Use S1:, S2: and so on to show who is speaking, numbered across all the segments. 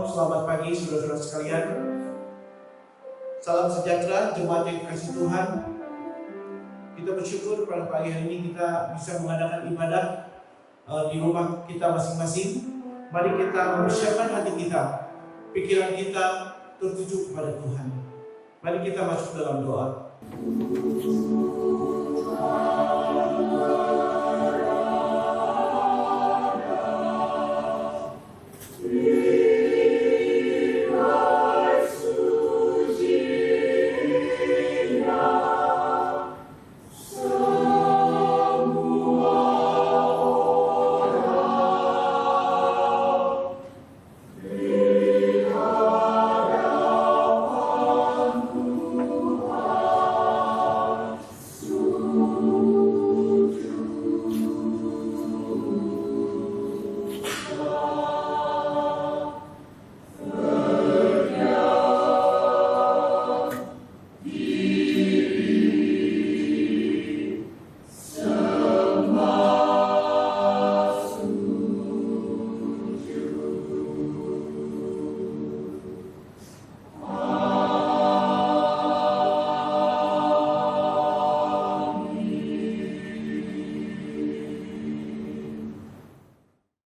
S1: Shalom, selamat pagi saudara-saudara sekalian. Salam sejahtera, jemaat yang dikasihi Tuhan. Kita bersyukur pada pagi hari ini kita bisa mengadakan ibadah di rumah kita masing-masing. Mari kita mempersiapkan hati kita, pikiran kita tertuju kepada Tuhan. Mari kita masuk dalam doa.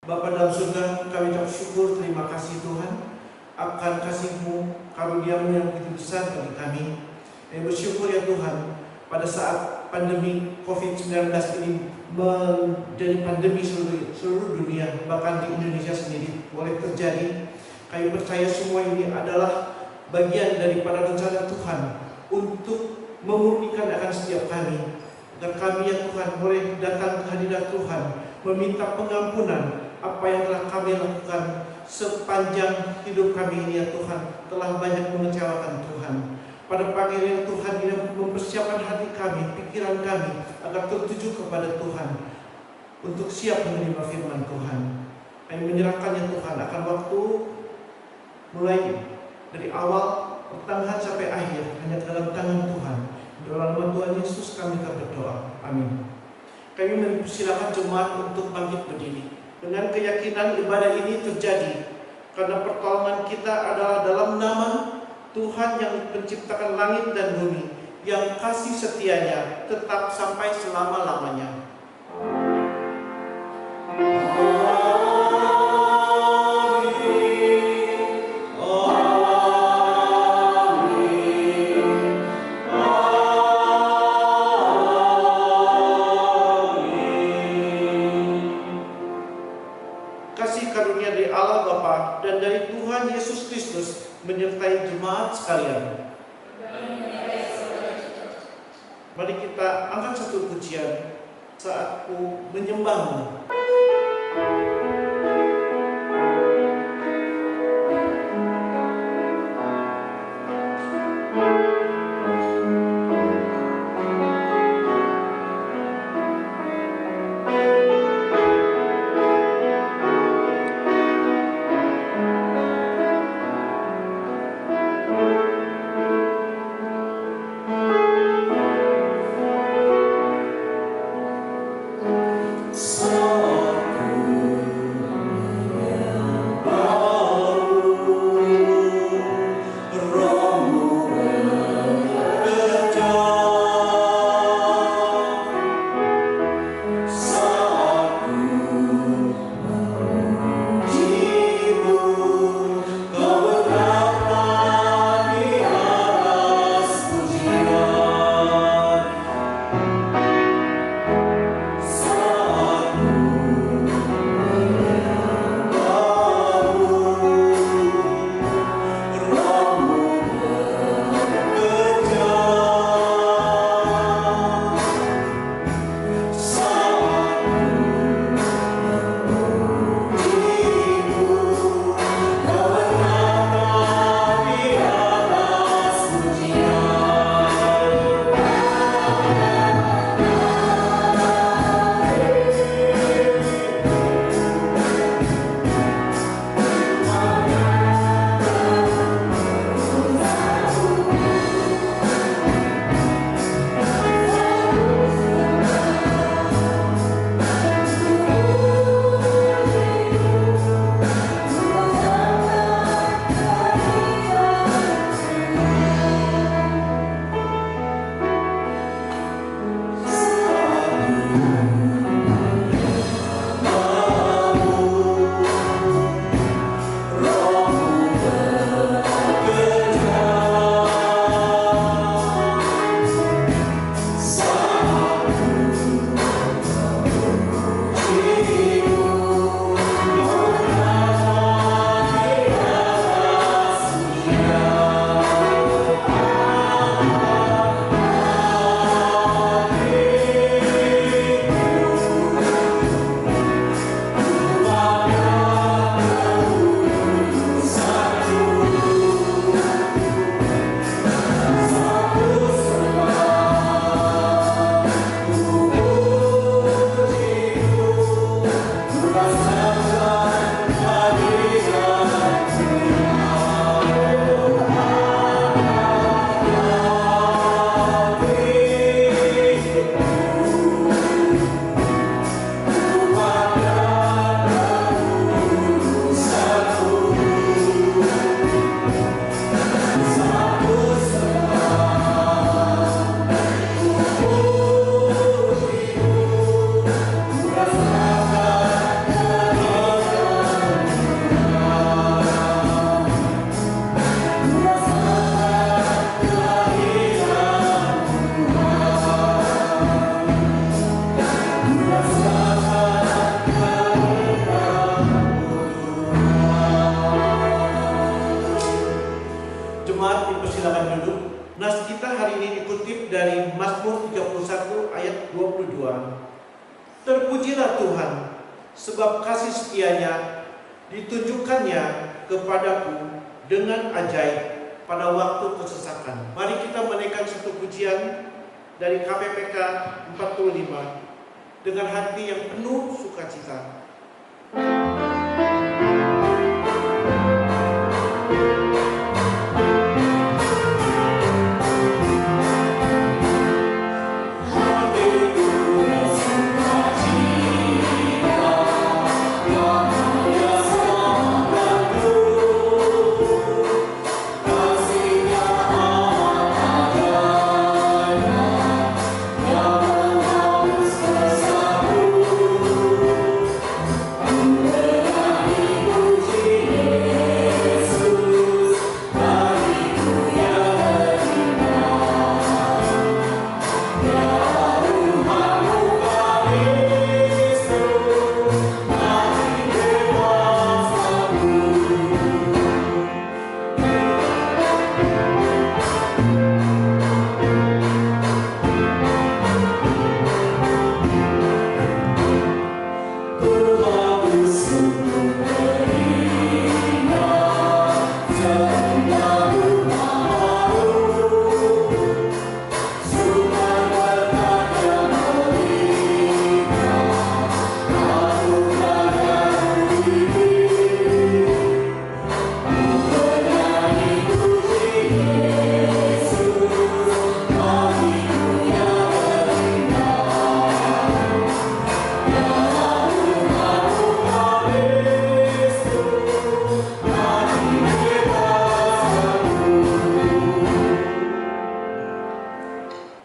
S1: Bapa dalam surga, kami ucap syukur, terima kasih Tuhan akan kasih-Mu, karunia-Mu yang begitu besar bagi kami. Kami bersyukur ya Tuhan, pada saat pandemi COVID-19 ini menjadi pandemi seluruh dunia, bahkan di Indonesia sendiri boleh terjadi. Kami percaya semua ini adalah bagian daripada rencana Tuhan untuk memurnikan akan setiap kami, agar kami ya Tuhan boleh datang ke hadirat Tuhan, meminta pengampunan apa yang telah kami lakukan sepanjang hidup kami ini ya Tuhan, telah banyak mengecewakan Tuhan. Pada pagi ini Tuhan ini mempersiapkan hati kami, pikiran kami agar tertuju kepada Tuhan untuk siap menerima firman Tuhan. Kami menyerahkan ya Tuhan akan waktu mulai dari awal pertengahan sampai akhir hanya dalam tangan Tuhan. Dalam nama Tuhan Yesus kami berdoa. Amin. Kami mempersilakan jemaat untuk bangkit berdiri. Dengan keyakinan ibadah ini terjadi karena pertolongan kita adalah dalam nama Tuhan yang menciptakan langit dan bumi, yang kasih setianya tetap sampai selama-lamanya. Dan dari Tuhan Yesus Kristus menyertai jemaat sekalian. Mari kita angkat satu pujian, Saatku Menyembah-Mu.
S2: So
S1: Jemaat dipersilakan duduk. Nas kita hari ini dikutip dari Mazmur 31 ayat 22. Terpujilah Tuhan, sebab kasih setianya ditunjukkannya kepadaku dengan ajaib pada waktu kesesakan. Mari kita menaikkan satu pujian dari KPPK 45 dengan hati yang penuh sukacita.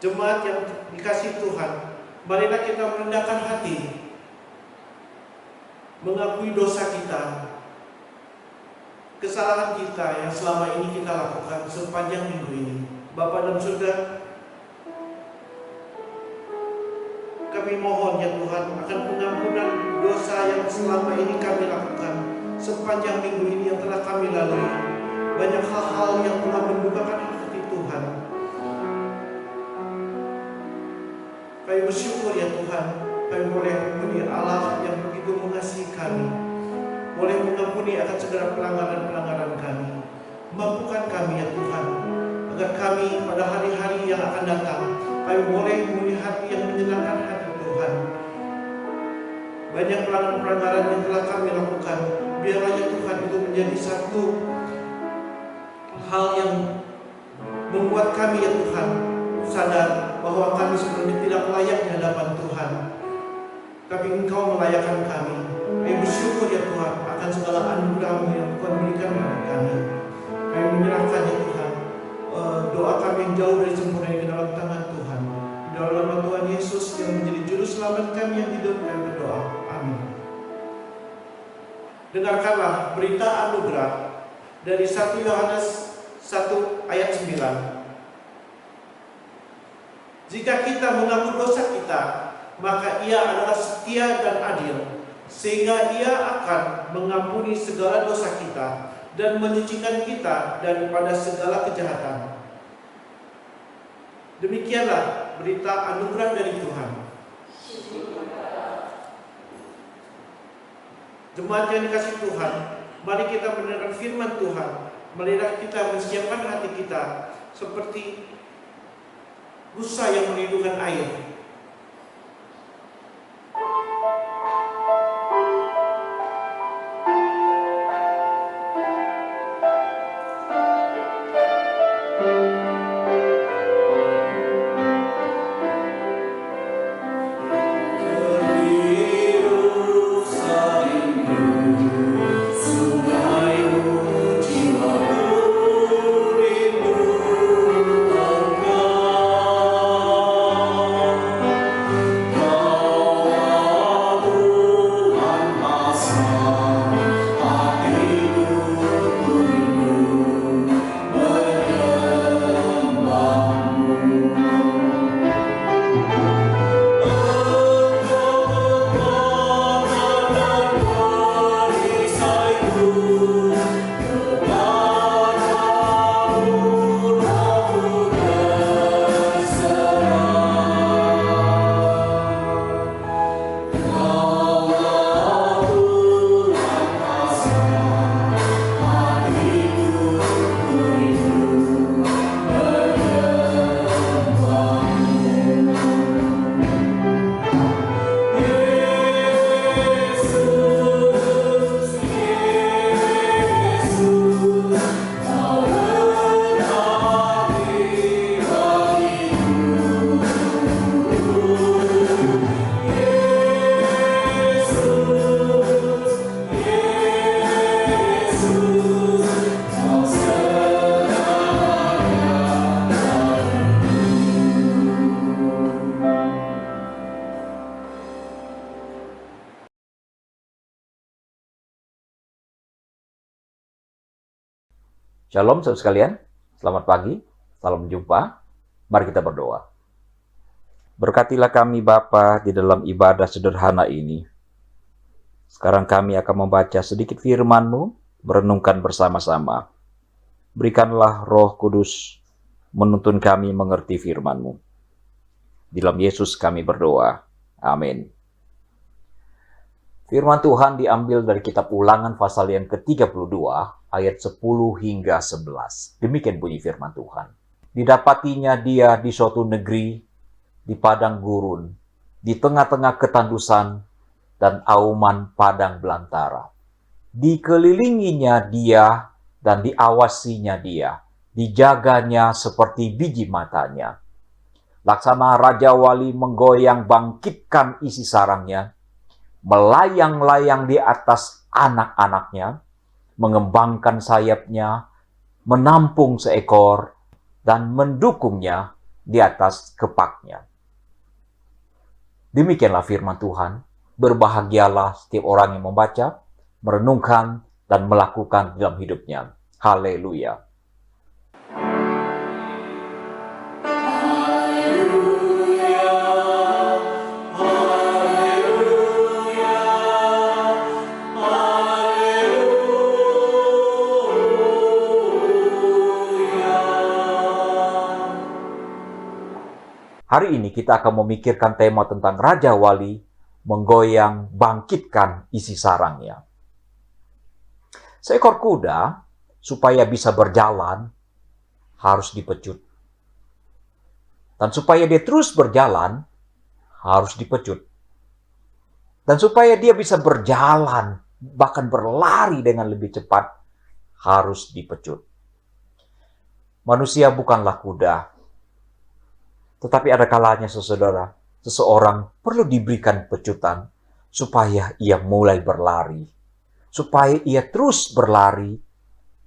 S1: Jemaat yang dikasihi Tuhan, marilah kita merendahkan hati, mengakui dosa kita, kesalahan kita yang selama ini kita lakukan sepanjang minggu ini. Bapa dalam surga, kami mohon ya Tuhan akan pengampunan dosa yang selama ini kami lakukan sepanjang minggu ini yang telah kami lalui. Banyak hal-hal yang telah mendukakan hati Tuhan. Kami bersyukur ya Tuhan, kami boleh memuji Allah yang begitu mengasihi kami, boleh mengampuni akan segala pelanggaran-pelanggaran kami. Mampukan kami ya Tuhan, agar kami pada hari-hari yang akan datang, kami boleh mempunyai hati yang menyenangkan hati Tuhan. Banyak pelanggaran-pelanggaran yang telah kami lakukan, biarlah ya Tuhan itu menjadi satu hal yang membuat kami ya Tuhan sadar bahwa kami sebenarnya tidak layak di hadapan Tuhan, tapi Engkau melayakkan kami. Kami bersyukur ya Tuhan akan segala anugerah-Mu yang Tuhan berikan kepada kami. Kami menyerahkan ya Tuhan doa kami yang jauh dari sempurna di dalam tangan Tuhan. Di dalam nama Tuhan Yesus yang menjadi juru selamat kami yang hidup, kami berdoa. Amin. Dengarkanlah berita anugerah dari 1 Yohanes 1 ayat 9. Jika kita mengaku dosa kita, maka Ia adalah setia dan adil, sehingga Ia akan mengampuni segala dosa kita dan menyucikan kita daripada segala kejahatan. Demikianlah berita anugerah dari Tuhan. Jemaat yang dikasihi Tuhan, mari kita mendengarkan firman Tuhan. Marilah kita menyiapkan hati kita seperti busa yang merindukan air.
S2: Jiwaku rindu engkau. Shalom saudara sekalian, selamat pagi, salam jumpa, mari kita berdoa. Berkatilah kami Bapa di dalam ibadah sederhana ini. Sekarang kami akan membaca sedikit firman-Mu, merenungkan bersama-sama. Berikanlah Roh Kudus menuntun kami mengerti firman-Mu. Di dalam Yesus kami berdoa, amin. Firman Tuhan diambil dari kitab Ulangan pasal yang ke-32, ayat 10 hingga 11. Demikian bunyi firman Tuhan. Didapatinya dia di suatu negeri, di padang gurun, di tengah-tengah ketandusan dan auman padang belantara. Dikelilinginya dia dan diawasinya dia, dijaganya seperti biji matanya. Laksana Raja Wali menggoyang bangkitkan isi sarangnya, melayang-layang di atas anak-anaknya, mengembangkan sayapnya, menampung seekor, dan mendukungnya di atas kepaknya. Demikianlah firman Tuhan. Berbahagialah setiap orang yang membaca, merenungkan, dan melakukan dalam hidupnya. Haleluya. Hari ini kita akan memikirkan tema tentang Raja Wali menggoyang bangkitkan isi sarangnya. Seekor kuda supaya bisa berjalan harus dipecut. Dan supaya dia terus berjalan harus dipecut. Dan supaya dia bisa berjalan bahkan berlari dengan lebih cepat harus dipecut. Manusia bukanlah kuda. Tetapi ada kalanya seseorang perlu diberikan pecutan supaya ia mulai berlari, supaya ia terus berlari,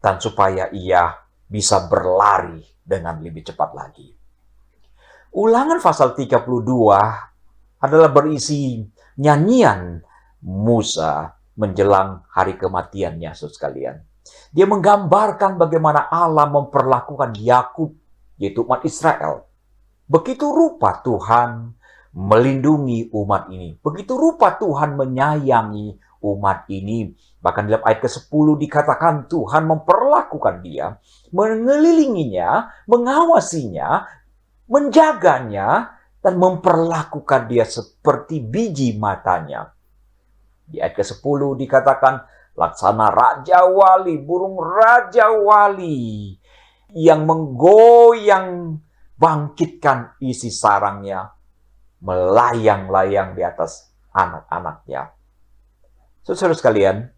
S2: dan supaya ia bisa berlari dengan lebih cepat lagi. Ulangan pasal 32 adalah berisi nyanyian Musa menjelang hari kematiannya, saudara sekalian. Dia menggambarkan bagaimana Allah memperlakukan Yakub, yaitu umat Israel. Begitu rupa Tuhan melindungi umat ini. Begitu rupa Tuhan menyayangi umat ini. Bahkan dalam ayat ke-10 dikatakan Tuhan memperlakukan dia, mengelilinginya, mengawasinya, menjaganya, dan memperlakukan dia seperti biji matanya. Di ayat ke-10 dikatakan, laksana Raja Wali, burung Raja Wali yang menggoyang bangkitkan isi sarangnya, melayang-layang di atas anak-anaknya. Saudara sekalian,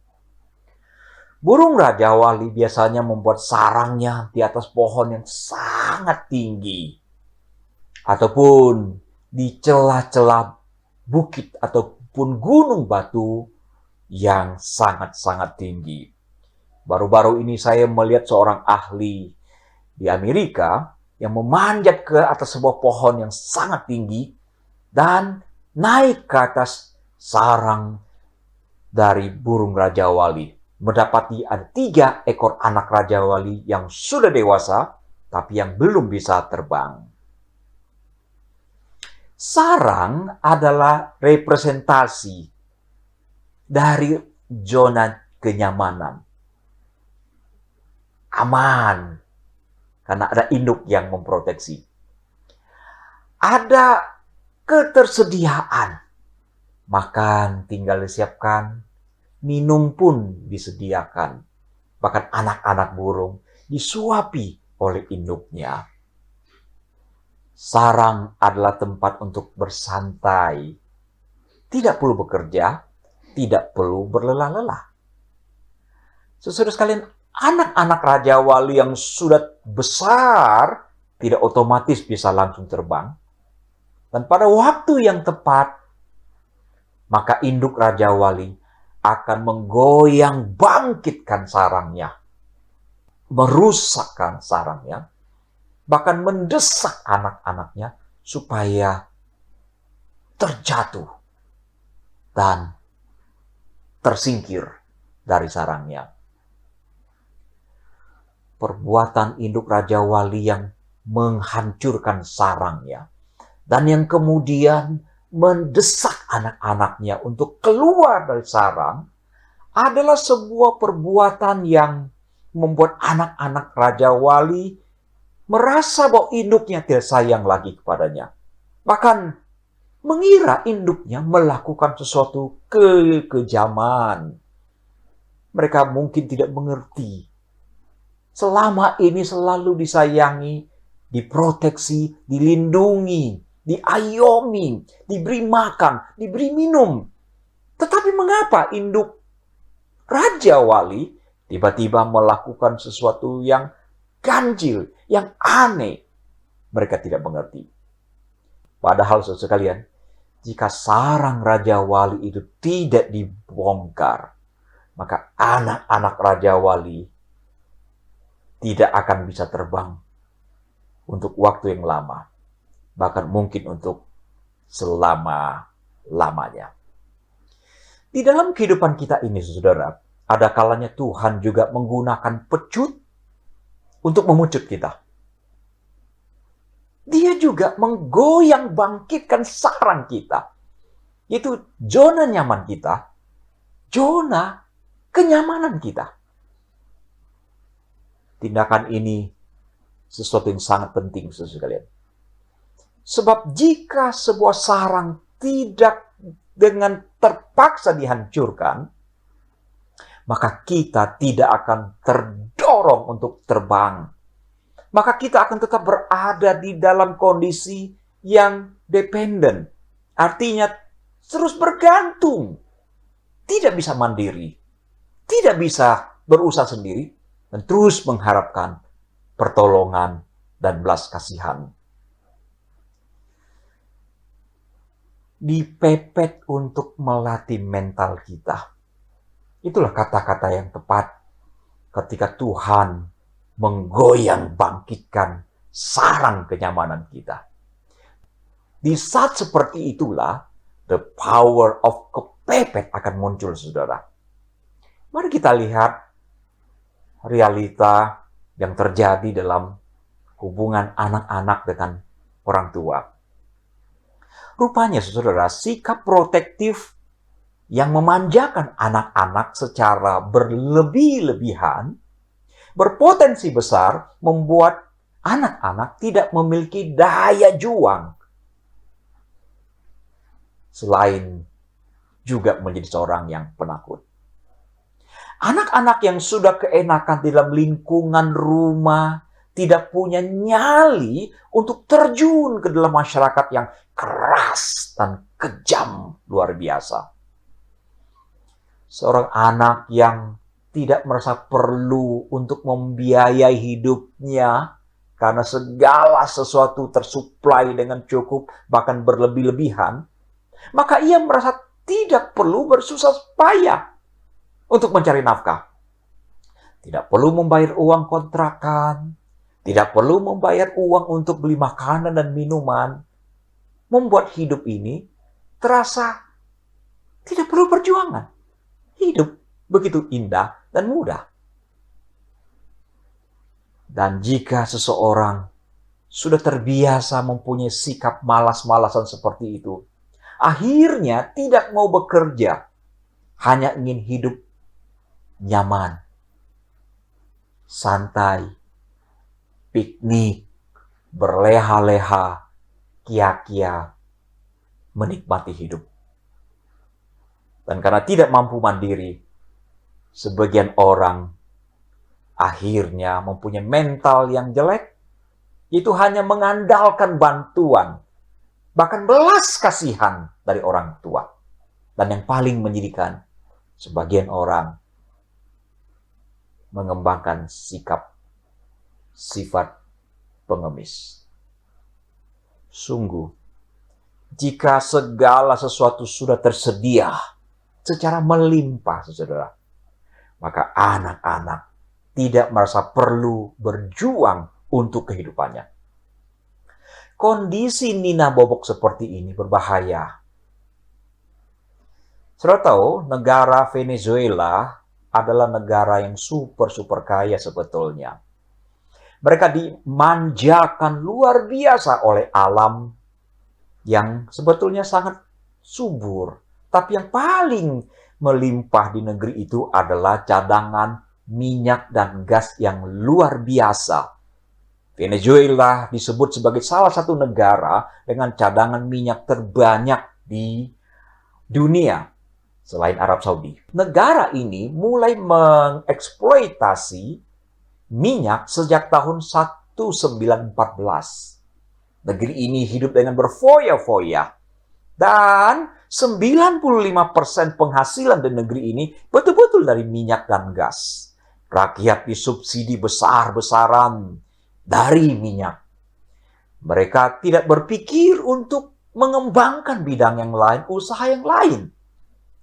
S2: burung Raja Wali biasanya membuat sarangnya di atas pohon yang sangat tinggi, ataupun di celah-celah bukit ataupun gunung batu yang sangat-sangat tinggi. Baru-baru ini saya melihat seorang ahli di Amerika yang memanjat ke atas sebuah pohon yang sangat tinggi dan naik ke atas sarang dari burung Raja Wali. Mendapati ada 3 ekor anak Raja Wali yang sudah dewasa, tapi yang belum bisa terbang. Sarang adalah representasi dari zona kenyamanan. Aman. Karena ada induk yang memproteksi. Ada ketersediaan. Makan tinggal disiapkan. Minum pun disediakan. Bahkan anak-anak burung disuapi oleh induknya. Sarang adalah tempat untuk bersantai. Tidak perlu bekerja. Tidak perlu berlelah-lelah. Saudara sekalian, anak-anak Raja Wali yang sudah besar tidak otomatis bisa langsung terbang. Dan pada waktu yang tepat, maka induk Raja Wali akan menggoyang bangkitkan sarangnya. Merusakkan sarangnya. Bahkan mendesak anak-anaknya supaya terjatuh dan tersingkir dari sarangnya. perbuatan induk Raja Wali yang menghancurkan sarangnya, dan yang kemudian mendesak anak-anaknya untuk keluar dari sarang, adalah sebuah perbuatan yang membuat anak-anak Raja Wali merasa bahwa induknya tidak sayang lagi kepadanya. Bahkan mengira induknya melakukan sesuatu kekejaman. Mereka mungkin tidak mengerti. Selama ini selalu disayangi, diproteksi, dilindungi, diayomi, diberi makan, diberi minum. Tetapi mengapa induk Raja Wali tiba-tiba melakukan sesuatu yang ganjil, yang aneh? Mereka tidak mengerti. Padahal saudara sekalian, jika sarang Raja Wali itu tidak dibongkar, maka anak-anak Raja Wali tidak akan bisa terbang untuk waktu yang lama, bahkan mungkin untuk selama-lamanya. Di dalam kehidupan kita ini, saudara, ada kalanya Tuhan juga menggunakan pecut untuk memucut kita. Dia juga menggoyang bangkitkan sarang kita, yaitu zona nyaman kita, zona kenyamanan kita. Tindakan ini sesuatu yang sangat penting, saudara sekalian. Sebab jika sebuah sarang tidak dengan terpaksa dihancurkan, maka kita tidak akan terdorong untuk terbang. Maka kita akan tetap berada di dalam kondisi yang dependen. Artinya terus bergantung. Tidak bisa mandiri. Tidak bisa berusaha sendiri. Dan terus mengharapkan pertolongan dan belas kasihan. Dipepet untuk melatih mental kita. Itulah kata-kata yang tepat ketika Tuhan menggoyang bangkitkan sarang kenyamanan kita. Di saat seperti itulah the power of kepepet akan muncul, saudara. Mari kita lihat realita yang terjadi dalam hubungan anak-anak dengan orang tua. Rupanya, saudara, sikap protektif yang memanjakan anak-anak secara berlebih-lebihan berpotensi besar membuat anak-anak tidak memiliki daya juang. Selain juga menjadi seorang yang penakut. Anak-anak yang sudah keenakan di dalam lingkungan rumah, tidak punya nyali untuk terjun ke dalam masyarakat yang keras dan kejam luar biasa. Seorang anak yang tidak merasa perlu untuk membiayai hidupnya karena segala sesuatu tersuplai dengan cukup, bahkan berlebih-lebihan, maka ia merasa tidak perlu bersusah payah untuk mencari nafkah. Tidak perlu membayar uang kontrakan, tidak perlu membayar uang untuk beli makanan dan minuman. Membuat hidup ini terasa tidak perlu perjuangan. Hidup begitu indah dan mudah. Dan jika seseorang sudah terbiasa mempunyai sikap malas-malasan seperti itu, akhirnya tidak mau bekerja, hanya ingin hidup nyaman, santai, piknik, berleha-leha, kia-kia, menikmati hidup. Dan karena tidak mampu mandiri, sebagian orang akhirnya mempunyai mental yang jelek, itu hanya mengandalkan bantuan, bahkan belas kasihan dari orang tua. Dan yang paling menyedihkan, sebagian orang mengembangkan sifat pengemis. Sungguh, jika segala sesuatu sudah tersedia secara melimpah, saudara, maka anak-anak tidak merasa perlu berjuang untuk kehidupannya. Kondisi Nina Bobok seperti ini berbahaya. Saudara tahu, negara Venezuela adalah negara yang super kaya sebetulnya. Mereka dimanjakan luar biasa oleh alam yang sebetulnya sangat subur. Tapi yang paling melimpah di negeri itu adalah cadangan minyak dan gas yang luar biasa. Venezuela disebut sebagai salah satu negara dengan cadangan minyak terbanyak di dunia selain Arab Saudi. Negara ini mulai mengeksploitasi minyak sejak tahun 1914. Negeri ini hidup dengan berfoya-foya. Dan 95% penghasilan di negeri ini betul-betul dari minyak dan gas. Rakyat disubsidi besar-besaran dari minyak. Mereka tidak berpikir untuk mengembangkan bidang yang lain, usaha yang lain.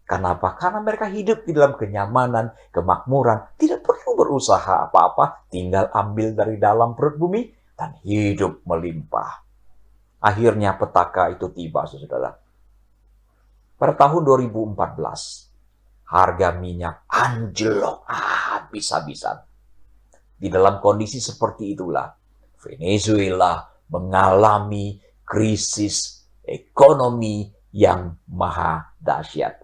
S2: Kenapa? Karena mereka hidup di dalam kenyamanan, kemakmuran, tidak perlu berusaha apa-apa, tinggal ambil dari dalam perut bumi dan hidup melimpah. Akhirnya petaka itu tiba, saudara. Pada tahun 2014, harga minyak anjlok habis-habisan. Di dalam kondisi seperti itulah, Venezuela mengalami krisis ekonomi yang maha dahsyat.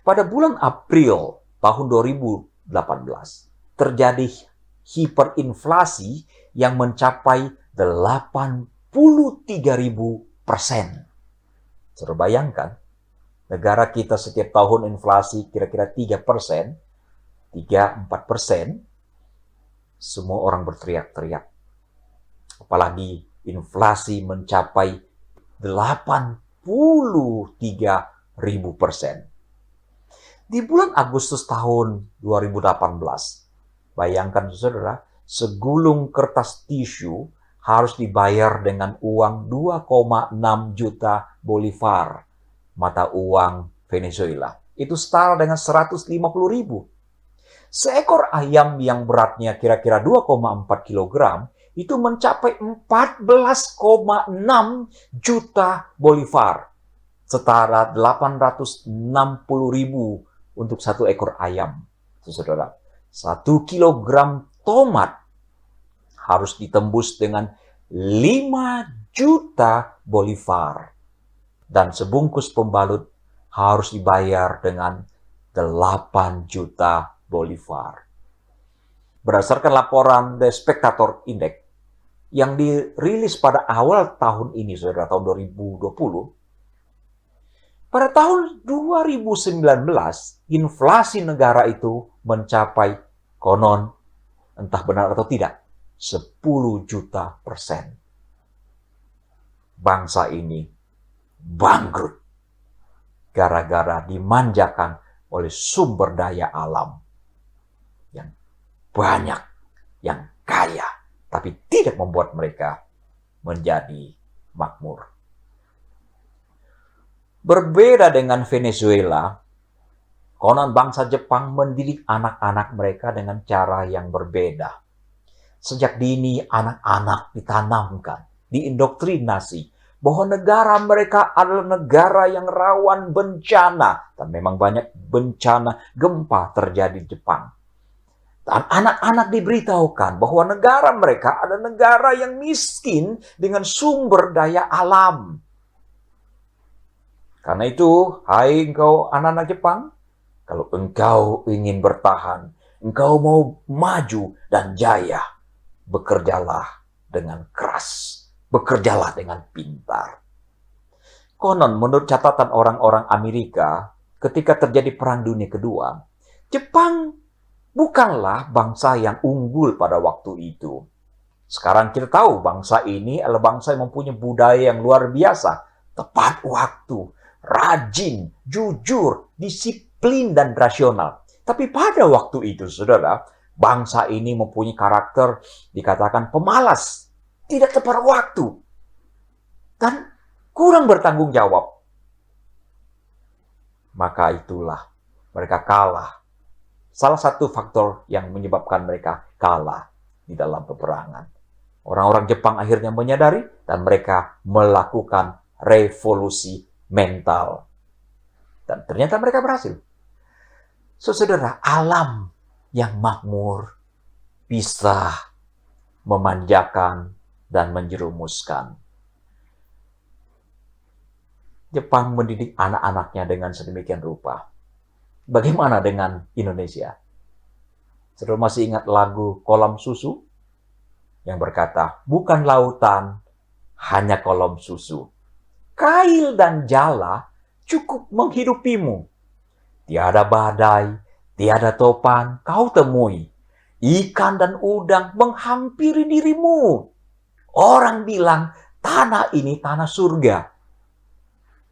S2: Pada bulan April tahun 2018, terjadi hiperinflasi yang mencapai 83.000%. Saudara bayangkan, negara kita setiap tahun inflasi kira-kira 3%, 3-4%, semua orang berteriak-teriak. Apalagi inflasi mencapai 83.000%. Di bulan Agustus tahun 2018, bayangkan saudara, segulung kertas tisu harus dibayar dengan uang 2,6 juta bolivar, mata uang Venezuela. Itu setara dengan 150.000. Seekor ayam yang beratnya kira-kira 2,4 kg itu mencapai 14,6 juta bolivar, setara 860.000 untuk satu ekor ayam. Saudara, 1 kilogram tomat harus ditembus dengan 5 juta bolivar. Dan sebungkus pembalut harus dibayar dengan 8 juta bolivar. Berdasarkan laporan The Spectator Index yang dirilis pada awal tahun ini, saudara, tahun 2020, pada tahun 2019, inflasi negara itu mencapai konon, entah benar atau tidak, 10 juta %. Bangsa ini bangkrut gara-gara dimanjakan oleh sumber daya alam yang banyak, yang kaya, tapi tidak membuat mereka menjadi makmur. Berbeda dengan Venezuela, konon bangsa Jepang mendidik anak-anak mereka dengan cara yang berbeda. Sejak dini anak-anak ditanamkan, diindoktrinasi bahwa negara mereka adalah negara yang rawan bencana. Dan memang banyak bencana gempa terjadi di Jepang. Dan anak-anak diberitahukan bahwa negara mereka adalah negara yang miskin dengan sumber daya alam. Karena itu, hai engkau anak-anak Jepang, kalau engkau ingin bertahan, engkau mau maju dan jaya, bekerjalah dengan keras, bekerjalah dengan pintar. Konon menurut catatan orang-orang Amerika, ketika terjadi Perang Dunia Kedua, Jepang bukanlah bangsa yang unggul pada waktu itu. Sekarang kita tahu bangsa ini adalah bangsa yang mempunyai budaya yang luar biasa, tepat waktu, rajin, jujur, disiplin, dan rasional. Tapi pada waktu itu, saudara, bangsa ini mempunyai karakter dikatakan pemalas, tidak tepat waktu, dan kurang bertanggung jawab. Maka itulah mereka kalah. Salah satu faktor yang menyebabkan mereka kalah di dalam peperangan. Orang-orang Jepang akhirnya menyadari dan mereka melakukan revolusi mental. Dan ternyata mereka berhasil. Saudara, alam yang makmur bisa memanjakan, dan menjerumuskan. Jepang mendidik anak-anaknya dengan sedemikian rupa. Bagaimana dengan Indonesia? Saudara masih ingat lagu Kolam Susu? Yang berkata, bukan lautan, hanya kolam susu. Kail dan jala cukup menghidupimu. Tiada badai, tiada topan kau temui. Ikan dan udang menghampiri dirimu. Orang bilang, tanah ini tanah surga.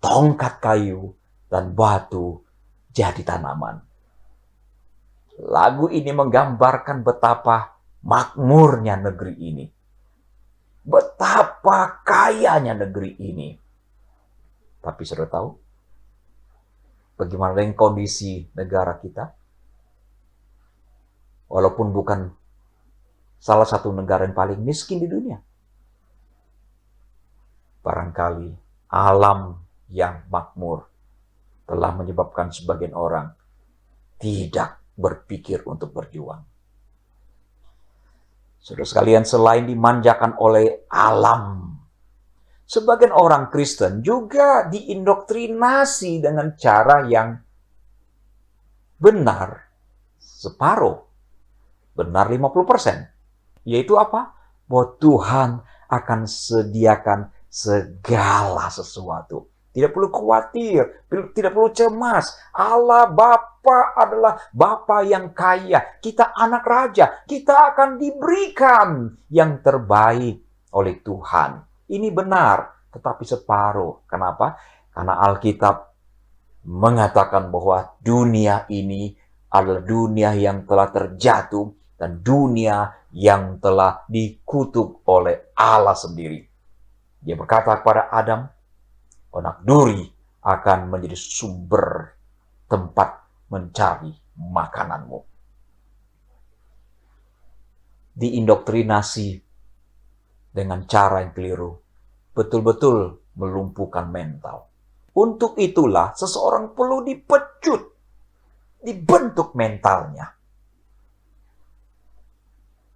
S2: Tongkat kayu dan batu jadi tanaman. Lagu ini menggambarkan betapa makmurnya negeri ini. Betapa kayanya negeri ini. Tapi sudah tahu bagaimana dengan kondisi negara kita? Walaupun bukan salah satu negara yang paling miskin di dunia. Barangkali alam yang makmur telah menyebabkan sebagian orang tidak berpikir untuk berjuang. Saudara sekalian, selain dimanjakan oleh alam, sebagian orang Kristen juga diindoktrinasi dengan cara yang benar separuh, benar 50%. Yaitu apa? Bahwa Tuhan akan sediakan segala sesuatu. Tidak perlu khawatir, tidak perlu cemas. Allah Bapa adalah Bapa yang kaya. Kita anak raja, kita akan diberikan yang terbaik oleh Tuhan. Ini benar, tetapi separuh. Kenapa? Karena Alkitab mengatakan bahwa dunia ini adalah dunia yang telah terjatuh dan dunia yang telah dikutuk oleh Allah sendiri. Dia berkata kepada Adam, onak duri akan menjadi sumber tempat mencari makananmu. Diindoktrinasi dengan cara yang keliru, betul-betul melumpuhkan mental. Untuk itulah seseorang perlu dipecut, dibentuk mentalnya.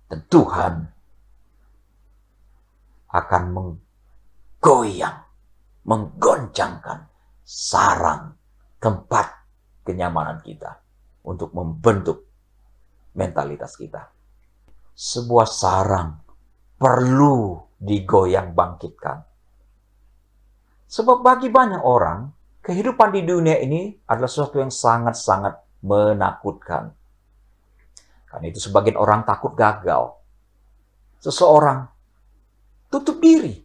S2: Dan Tuhan akan menggoncangkan sarang tempat kenyamanan kita untuk membentuk mentalitas kita. Sebuah sarang perlu digoyang bangkitkan. Sebab bagi banyak orang, kehidupan di dunia ini adalah sesuatu yang sangat-sangat menakutkan. Karena itu sebagian orang takut gagal. Seseorang tutup diri,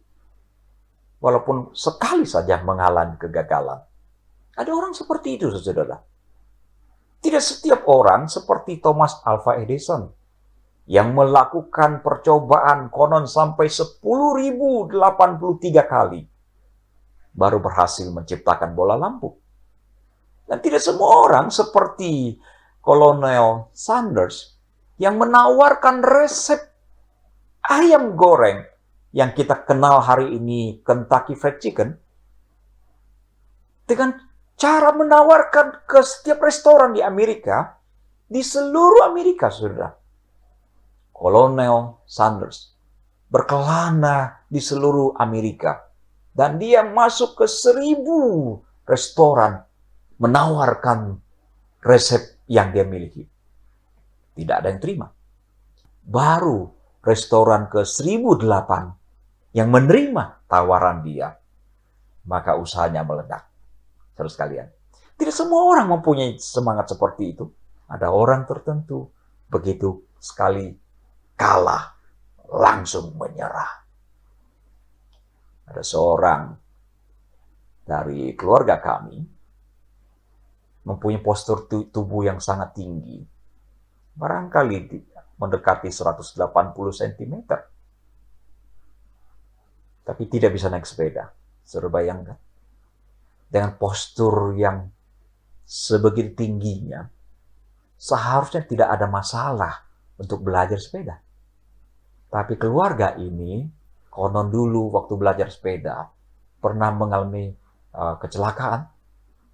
S2: walaupun sekali saja mengalami kegagalan. Ada orang seperti itu, saudara. Tidak setiap orang seperti Thomas Alva Edison yang melakukan percobaan konon sampai 10.083 kali baru berhasil menciptakan bola lampu. Dan tidak semua orang seperti Kolonel Sanders yang menawarkan resep ayam goreng yang kita kenal hari ini Kentucky Fried Chicken dengan cara menawarkan ke setiap restoran di Amerika, di seluruh Amerika, saudara. Kolonel Sanders berkelana di seluruh Amerika dan dia masuk ke 1.000 restoran menawarkan resep yang dia miliki. Tidak ada yang terima. Baru restoran ke 1.008 yang menerima tawaran dia, maka usahanya meledak. Terus kalian, tidak semua orang mempunyai semangat seperti itu. Ada orang tertentu begitu sekali kalah langsung menyerah. Ada seorang dari keluarga kami mempunyai postur tubuh yang sangat tinggi, barangkali mendekati 180 cm. Tapi tidak bisa naik sepeda. Saudara bayangkan. Dengan postur yang sebegitu tingginya, seharusnya tidak ada masalah untuk belajar sepeda. Tapi keluarga ini, konon dulu waktu belajar sepeda, pernah mengalami kecelakaan.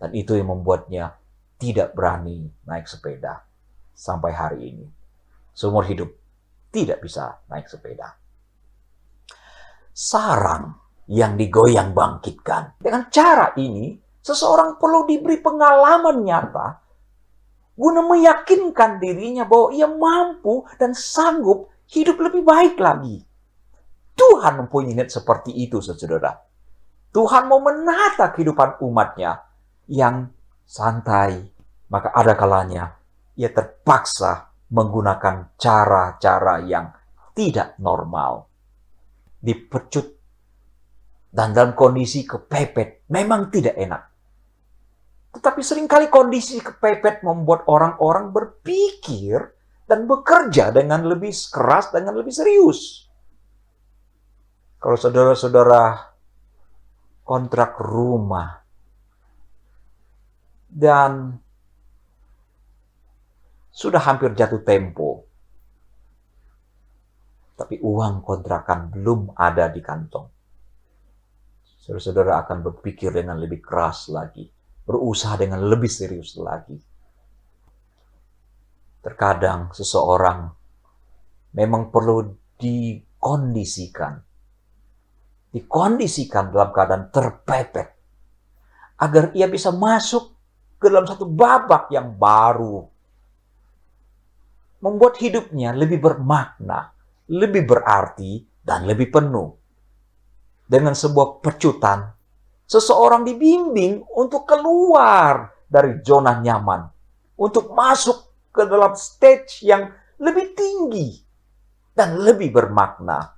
S2: Dan itu yang membuatnya tidak berani naik sepeda sampai hari ini. Seumur hidup, tidak bisa naik sepeda. Sarang yang digoyang bangkitkan. Dengan cara ini, seseorang perlu diberi pengalaman nyata guna meyakinkan dirinya bahwa ia mampu dan sanggup hidup lebih baik lagi. Tuhan mempunyai niat seperti itu, saudara. Tuhan mau menata kehidupan umatnya yang santai. Maka ada kalanya ia terpaksa menggunakan cara-cara yang tidak normal. Dipecut dan dalam kondisi kepepet memang tidak enak. Tetapi seringkali kondisi kepepet membuat orang-orang berpikir dan bekerja dengan lebih keras, dengan lebih serius. Kalau saudara-saudara kontrak rumah dan sudah hampir jatuh tempo, tapi uang kontrakan belum ada di kantong, saudara-saudara akan berpikir dengan lebih keras lagi, berusaha dengan lebih serius lagi. Terkadang seseorang memang perlu dikondisikan dalam keadaan terpepet, agar ia bisa masuk ke dalam satu babak yang baru, membuat hidupnya lebih bermakna, lebih berarti, dan lebih penuh. Dengan sebuah pecutan, seseorang dibimbing untuk keluar dari zona nyaman, untuk masuk ke dalam stage yang lebih tinggi dan lebih bermakna.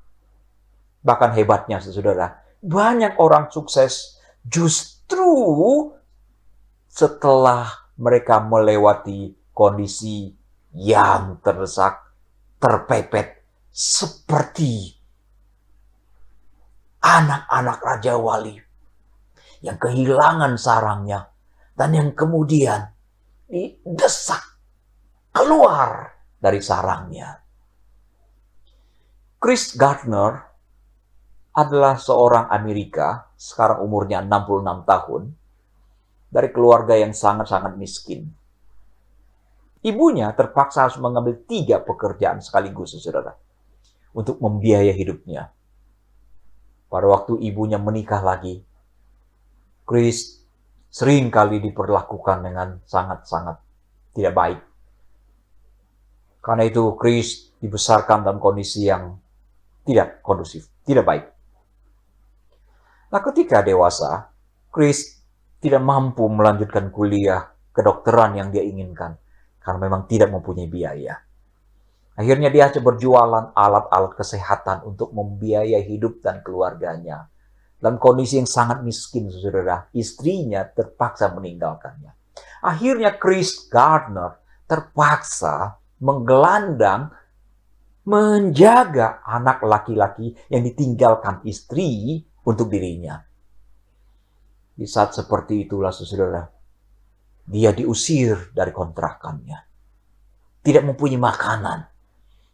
S2: Bahkan hebatnya, saudara, banyak orang sukses justru setelah mereka melewati kondisi yang terdesak, terpepet, seperti anak-anak Raja Wali yang kehilangan sarangnya dan yang kemudian didesak keluar dari sarangnya. Chris Gardner adalah seorang Amerika, sekarang umurnya 66 tahun, dari keluarga yang sangat-sangat miskin. Ibunya terpaksa harus mengambil 3 pekerjaan sekaligus, saudara, untuk membiayai hidupnya. Pada waktu ibunya menikah lagi, Chris sering kali diperlakukan dengan sangat-sangat tidak baik. Karena itu Chris dibesarkan dalam kondisi yang tidak kondusif, tidak baik. Nah, ketika dewasa, Chris tidak mampu melanjutkan kuliah kedokteran yang dia inginkan karena memang tidak mempunyai biaya. Akhirnya dia berjualan alat-alat kesehatan untuk membiayai hidup dan keluarganya. Dalam kondisi yang sangat miskin, saudara, istrinya terpaksa meninggalkannya. Akhirnya Chris Gardner terpaksa menggelandang menjaga anak laki-laki yang ditinggalkan istri untuk dirinya. Di saat seperti itulah, saudara, dia diusir dari kontrakannya. Tidak mempunyai makanan.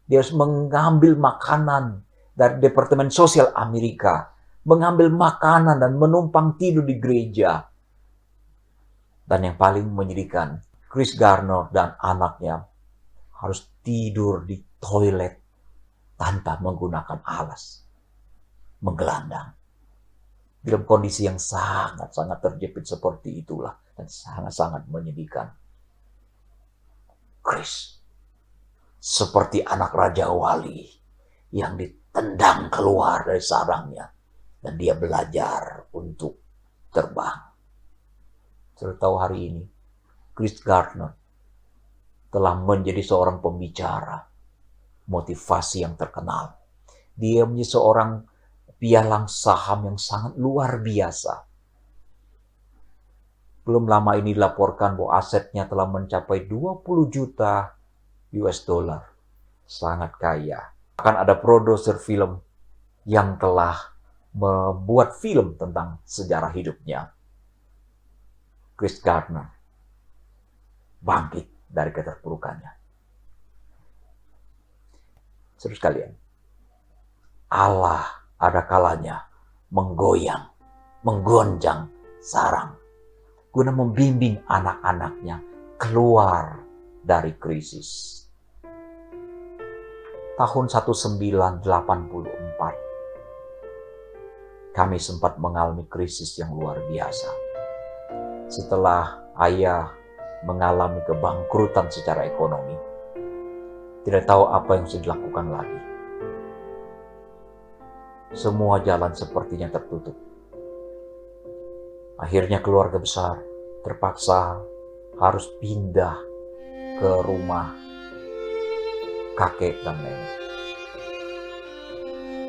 S2: Dia harus mengambil makanan dari Departemen Sosial Amerika, mengambil makanan dan menumpang tidur di gereja. Dan yang paling menyedihkan, Chris Gardner dan anaknya harus tidur di toilet tanpa menggunakan alas, menggelandang. Dalam kondisi yang sangat-sangat terjepit seperti itulah, dan sangat-sangat menyedihkan. Chris seperti anak Raja Wali yang ditendang keluar dari sarangnya, dan dia belajar untuk terbang. Sudah tahu hari ini, Chris Gardner telah menjadi seorang pembicara motivasi yang terkenal. Dia menjadi seorang pialang saham yang sangat luar biasa. Belum lama ini dilaporkan bahwa asetnya telah mencapai 20 juta US dollar. Sangat kaya. Bahkan ada produser film yang telah membuat film tentang sejarah hidupnya. Chris Gardner bangkit dari keterpurukannya. Saudara sekalian, Allah ada kalanya menggonjang sarang guna membimbing anak-anaknya keluar dari krisis. tahun 1984, kami sempat mengalami krisis yang luar biasa. Setelah ayah mengalami kebangkrutan secara ekonomi, tidak tahu apa yang harus dilakukan lagi. Semua jalan sepertinya tertutup. Akhirnya keluarga besar terpaksa harus pindah ke rumah kakek dan nenek.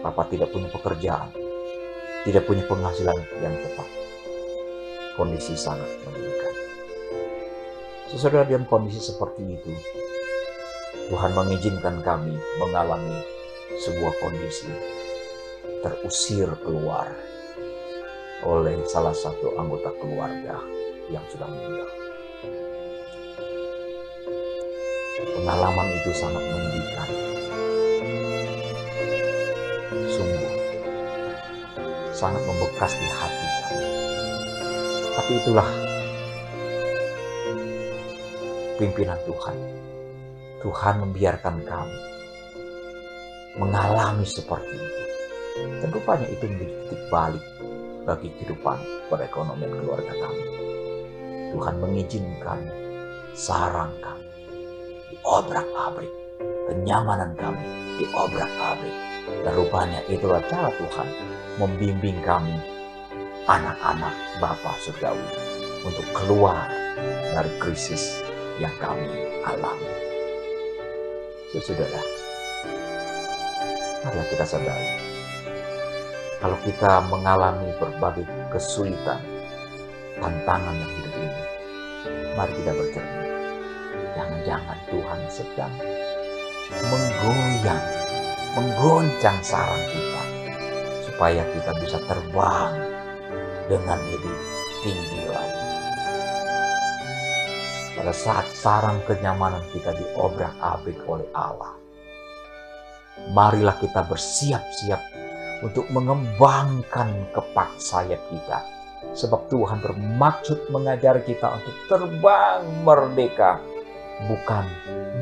S2: Papa tidak punya pekerjaan, tidak punya penghasilan yang tetap. Kondisi sangat menyedihkan. Sesudah dalam kondisi seperti itu, Tuhan mengizinkan kami mengalami sebuah kondisi terusir keluar oleh salah satu anggota keluarga yang sudah meninggal. Pengalaman itu sangat menyedihkan. Sungguh, sangat membekas di hati kami. Tapi itulah pimpinan Tuhan. Tuhan membiarkan kami mengalami seperti itu. Dan rupanya itu menjadi titik balik bagi kehidupan perekonomian keluarga kami. Tuhan mengizinkan sarang kami diobrak-abrik, kenyamanan kami diobrak-abrik. Dan rupanya itulah cara Tuhan membimbing kami, anak-anak Bapa Surgawi, untuk keluar dari krisis yang kami alami. Saudara, marilah kita sadari, kalau kita mengalami berbagai kesulitan, tantangan yang hidup ini, mari kita bercermin. Jangan-jangan Tuhan sedang menggoncang sarang kita, supaya kita bisa terbang dengan lebih tinggi lagi. Pada saat sarang kenyamanan kita diobrak-abrik oleh Allah, marilah kita bersiap-siap untuk mengembangkan kepak sayap kita. Sebab Tuhan bermaksud mengajar kita untuk terbang merdeka, bukan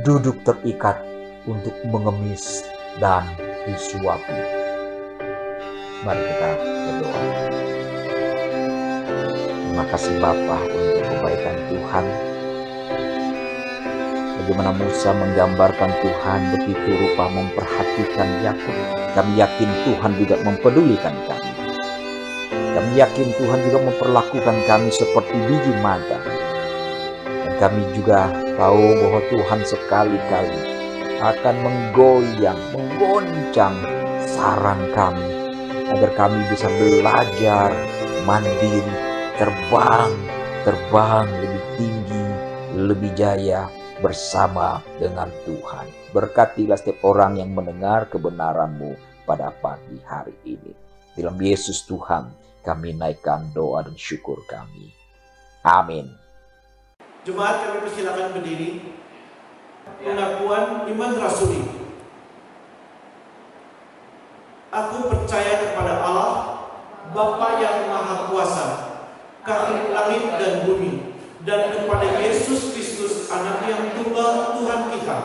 S2: duduk terikat untuk mengemis dan disuapi. Mari kita berdoa. Terima kasih Bapa untuk kebaikan Tuhan. Bagaimana Musa menggambarkan Tuhan begitu rupa memperhatikan Yakub. Kami yakin Tuhan juga mempedulikan kami. Kami yakin Tuhan juga memperlakukan kami seperti biji mata. Dan kami juga tahu bahwa Tuhan sekali-kali akan menggoncang sarang kami, agar kami bisa belajar mandiri, terbang lebih tinggi, lebih jaya bersama dengan Tuhan. Berkatilah setiap orang yang mendengar kebenaran-Mu pada pagi hari ini. Dalam Yesus Tuhan, kami naikkan doa dan syukur kami. Amin.
S1: Jemaat, kami persilakan berdiri. Pengakuan iman rasuli. Aku percaya kepada Allah, Bapa yang Maha Kuasa, Kakek langit dan bumi, dan kepada Yesus Kristus, Anak yang tunggal Tuhan kita,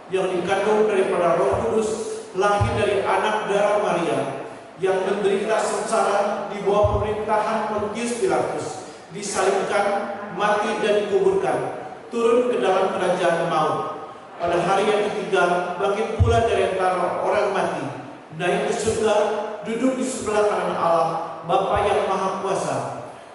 S1: yang dikandung daripada Roh Kudus, lahir dari anak darah Maria, yang menderita sengsara di bawah pemerintahan Pontius Pilatus, disalibkan, mati dan dikuburkan, turun ke dalam kerajaan maut. Pada hari yang ketiga, bangkit pula dari antara orang mati, naik ke surga, duduk di sebelah kanan Allah, Bapa yang Maha Kuasa,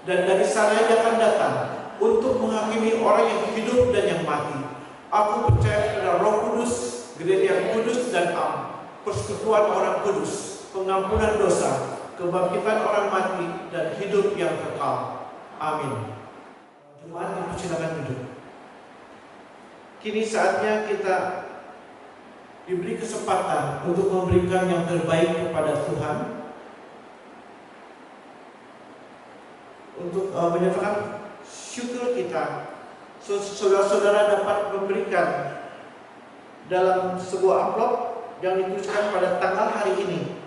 S1: dan dari sana Ia akan datang untuk menghakimi orang yang hidup dan yang mati. Aku percaya kepada Roh Kudus, gereja yang kudus dan am, persekutuan orang kudus, pengampunan dosa, kebangkitan orang mati, dan hidup yang kekal. Amin. Jemaat, dipersilakan duduk. Kini saatnya kita diberi kesempatan untuk memberikan yang terbaik kepada Tuhan, untuk menyatakan syukur kita. Saudara-saudara dapat memberikan dalam sebuah amplop yang dituliskan pada tanggal hari ini.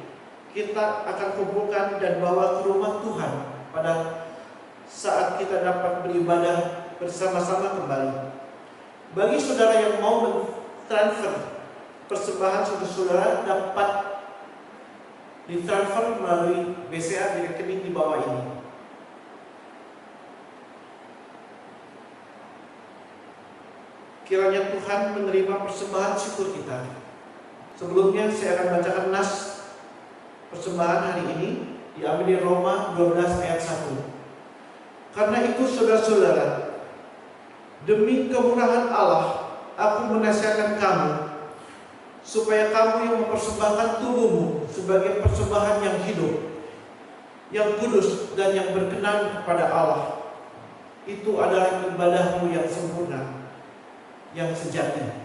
S1: Kita akan kumpulkan dan bawa ke rumah Tuhan pada saat kita dapat beribadah bersama-sama kembali. Bagi saudara yang mau mentransfer persembahan saudara-saudara dapat ditransfer melalui BCA di rekening di bawah ini. Kiranya Tuhan menerima persembahan syukur kita. Sebelumnya saya akan bacakan nas persembahan hari ini, diambil di Roma 12 ayat 1. Karena itu saudara-saudara, demi kemurahan Allah, aku menasihatkan kamu, supaya kamu yang mempersembahkan tubuhmu sebagai persembahan yang hidup, yang kudus dan yang berkenan kepada Allah. Itu adalah ibadahmu yang sempurna, yang sejati.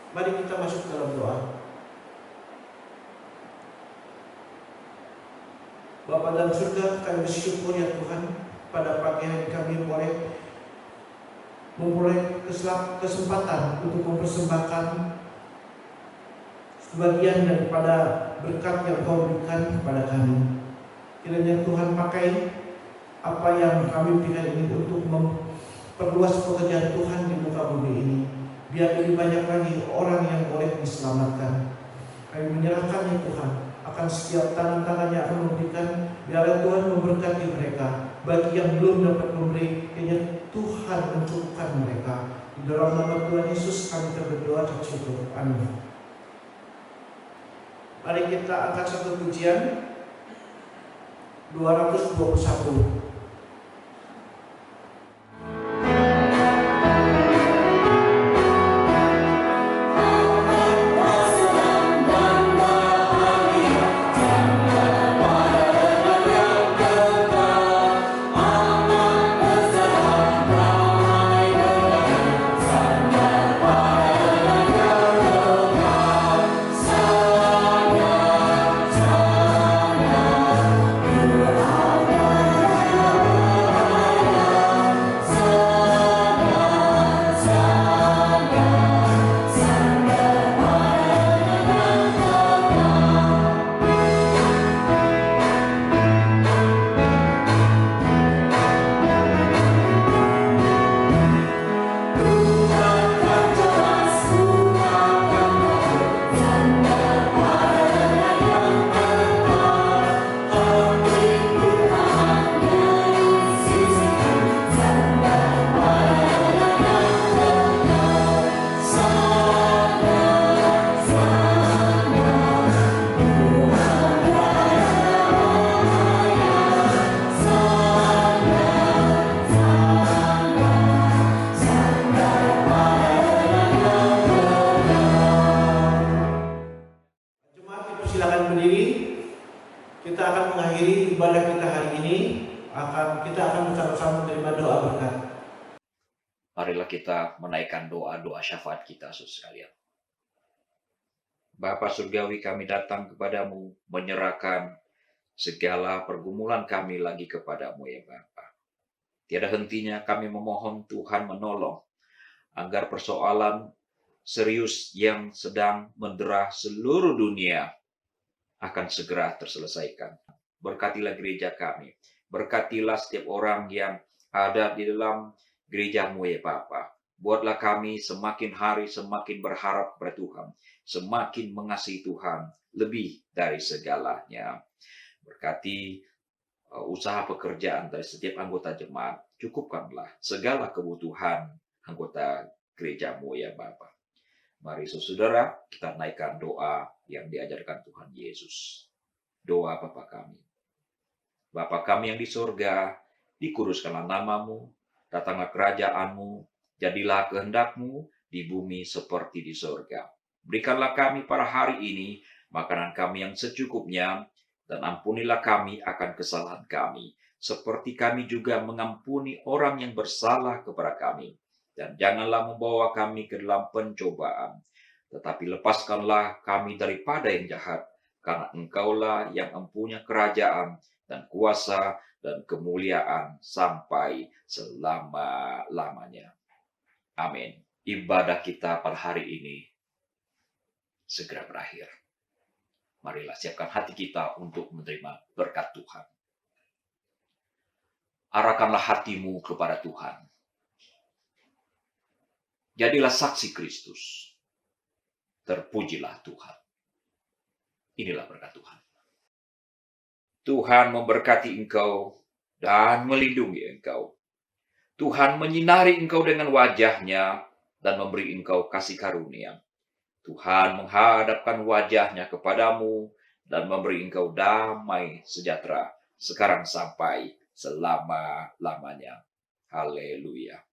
S1: Mari kita masuk dalam doa. Bapa dalam surga, kami bersyukur ya Tuhan, pada pagi hari kami memulai kesempatan untuk mempersembahkan sebagian daripada berkat yang Kau berikan kepada kami. Kiranya Tuhan pakai apa yang kami berikan ini untuk memperluas pekerjaan Tuhan di muka bumi ini. Biar lebih banyak lagi orang yang boleh diselamatkan. Kami menyerahkan ya Tuhan akan setiap tangan-tangan yang akan memberikan. Biarlah Tuhan memberkati mereka. Bagi yang belum dapat memberi, kiranya Tuhan mencukupkan mereka. Di dalam nama Tuhan Yesus kami berdoa dan syukur. Amin. Mari kita angkat satu pujian 221. Silakan berdiri. Kita akan mengakhiri ibadah kita hari ini. Kita akan bersama-sama menerima doa berkat.
S2: Marilah kita menaikkan doa-doa syafaat kita, saudara sekalian. Bapa Surgawi, kami datang kepadamu menyerahkan segala pergumulan kami lagi kepadamu ya Bapa. Tiada hentinya kami memohon Tuhan menolong agar persoalan serius yang sedang mendera seluruh dunia akan segera terselesaikan. Berkatilah gereja kami. Berkatilah setiap orang yang ada di dalam gereja-Mu ya Bapa. Buatlah kami semakin hari semakin berharap kepada Tuhan. Semakin mengasihi Tuhan lebih dari segalanya. Berkati usaha pekerjaan dari setiap anggota jemaat. Cukupkanlah segala kebutuhan anggota gereja-Mu ya Bapa. Mari saudara, kita naikkan doa yang diajarkan Tuhan Yesus. Doa Bapa kami. Bapa kami yang di surga, dikuduskanlah namamu, datanglah kerajaanmu, jadilah kehendak-Mu di bumi seperti di surga. Berikanlah kami pada hari ini makanan kami yang secukupnya, dan ampunilah kami akan kesalahan kami, seperti kami juga mengampuni orang yang bersalah kepada kami. Dan janganlah membawa kami ke dalam pencobaan, tetapi lepaskanlah kami daripada yang jahat, karena Engkaulah yang mempunyai kerajaan dan kuasa dan kemuliaan sampai selama-lamanya. Amin. Ibadah kita pada hari ini segera berakhir. Marilah siapkan hati kita untuk menerima berkat Tuhan. Arahkanlah hatimu kepada Tuhan. Jadilah saksi Kristus. Terpujilah Tuhan. Inilah berkat Tuhan. Tuhan memberkati engkau dan melindungi engkau. Tuhan menyinari engkau dengan wajah-Nya dan memberi engkau kasih karunia. Tuhan menghadapkan wajah-Nya kepadamu dan memberi engkau damai sejahtera sekarang sampai selama-lamanya. Haleluya.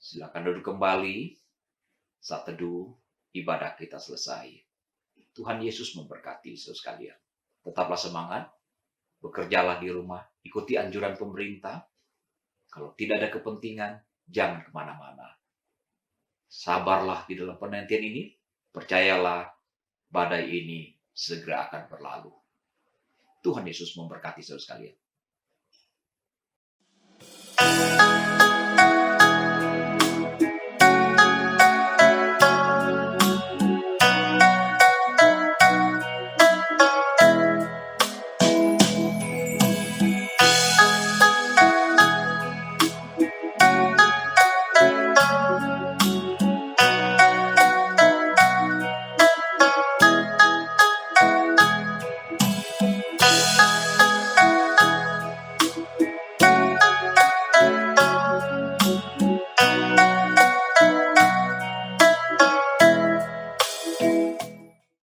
S2: Silakan duduk kembali. Saat teduh, ibadah kita selesai. Tuhan Yesus memberkati saudara sekalian. Tetaplah semangat, bekerjalah di rumah, ikuti anjuran pemerintah. Kalau tidak ada kepentingan, jangan kemana-mana. Sabarlah di dalam penantian ini, percayalah badai ini segera akan berlalu. Tuhan Yesus memberkati saudara sekalian.